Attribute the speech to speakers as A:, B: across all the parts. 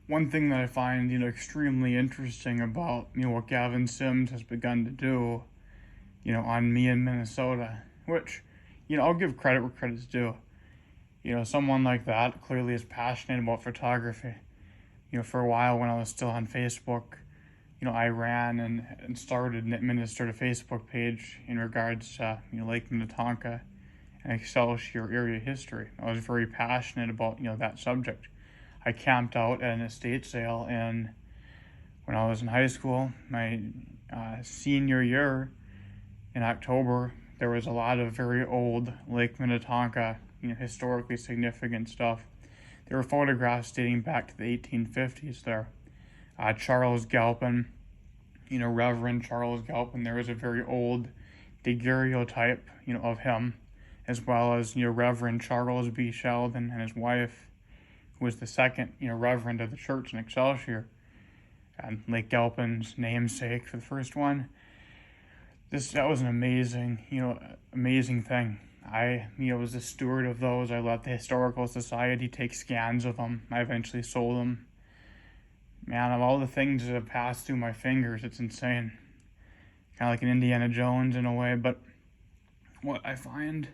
A: one thing that I find, extremely interesting about, what Gavin Sims has begun to do, on me in Minnesota, which, I'll give credit where credit's due. Someone like that clearly is passionate about photography. For a while when I was still on Facebook, I ran and started and administered a Facebook page in regards to, Lake Minnetonka and Excelsior area history. I was very passionate about, that subject. I camped out at an estate sale and when I was in high school, my senior year in October, there was a lot of very old Lake Minnetonka, historically significant stuff. There were photographs dating back to the 1850s there. Charles Galpin, Reverend Charles Galpin, there was a very old daguerreotype, of him, as well as, Reverend Charles B. Sheldon and his wife, who was the second, Reverend of the church in Excelsior, and Lake Galpin's namesake for the first one. That was an amazing thing. I, was the steward of those. I let the Historical Society take scans of them. I eventually sold them. Man, of all the things that have passed through my fingers, it's insane. Kind of like an Indiana Jones in a way, but what I find,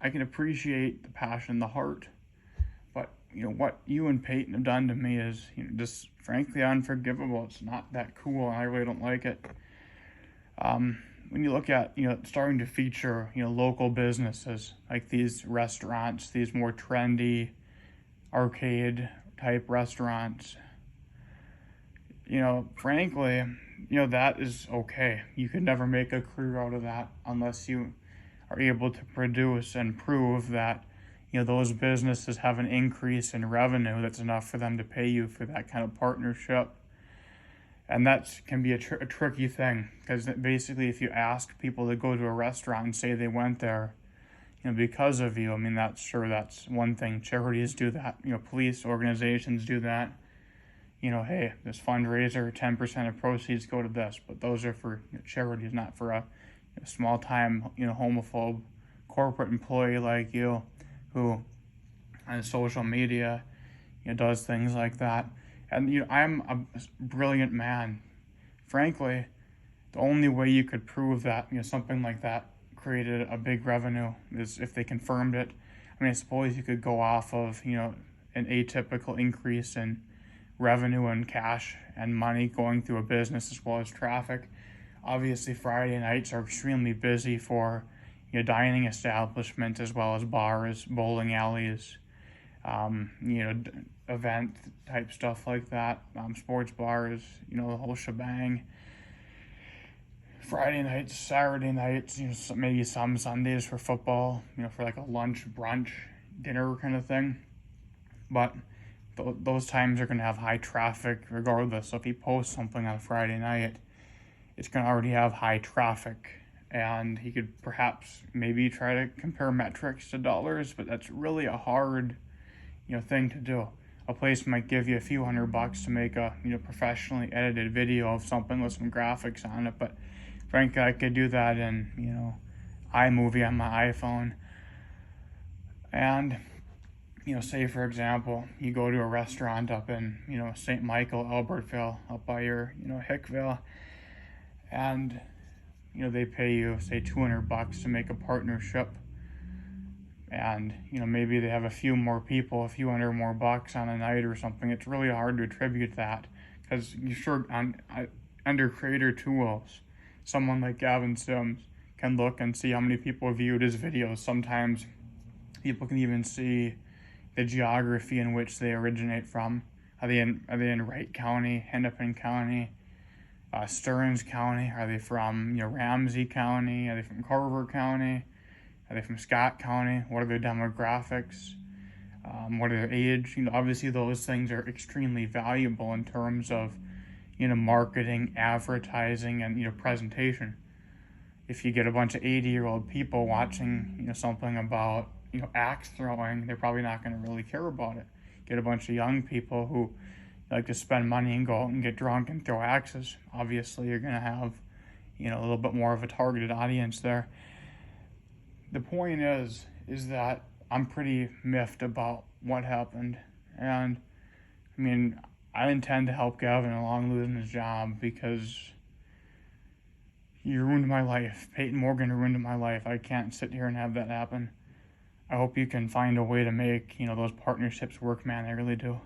A: I can appreciate the passion, the heart, but, what you and Payton have done to me is, just frankly unforgivable. It's not that cool, and I really don't like it. When you look at, starting to feature, local businesses, like these restaurants, these more trendy arcade type restaurants, frankly, that is okay. You could never make a career out of that unless you are able to produce and prove that, those businesses have an increase in revenue that's enough for them to pay you for that kind of partnership. And that can be a tricky thing, because basically if you ask people to go to a restaurant and say they went there, because of you, that's one thing. Charities do that, police organizations do that. Hey, this fundraiser, 10% of proceeds go to this, but those are for charities, not for a small-time, homophobe corporate employee like you, who on social media, does things like that. And I'm a brilliant man. Frankly, the only way you could prove that something like that created a big revenue is if they confirmed it. I suppose you could go off of an atypical increase in revenue and cash and money going through a business as well as traffic. Obviously, Friday nights are extremely busy for dining establishments as well as bars, bowling alleys, event type stuff like that, sports bars, the whole shebang. Friday nights, Saturday nights, maybe some Sundays for football, for like a lunch, brunch, dinner kind of thing. But those times are going to have high traffic regardless. So if you post something on a Friday night, it's going to already have high traffic. And he could perhaps maybe try to compare metrics to dollars, but that's really a hard thing to do. A place might give you a few $100 to make a professionally edited video of something with some graphics on it, but frankly I could do that in iMovie on my iPhone. And say for example you go to a restaurant up in St. Michael, Albertville, up by your Hickville, and they pay you say $200 to make a partnership. And maybe they have a few more people, a few hundred more bucks on a night or something. It's really hard to attribute that, because under creator tools, someone like Gavin Sims can look and see how many people viewed his videos. Sometimes people can even see the geography in which they originate from. Are they in Wright County, Hennepin County, Stearns County? Are they from Ramsey County? Are they from Carver County? Are they from Scott County? What are their demographics? What are their age? Obviously those things are extremely valuable in terms of, marketing, advertising, and, presentation. If you get a bunch of 80-year-old people watching, something about, axe throwing, they're probably not going to really care about it. Get a bunch of young people who like to spend money and go out and get drunk and throw axes. Obviously you're going to have, a little bit more of a targeted audience there. The point is that I'm pretty miffed about what happened. And I intend to help Gavin along losing his job because you ruined my life. Peyton Morgan ruined my life. I can't sit here and have that happen. I hope you can find a way to make, those partnerships work, man. I really do.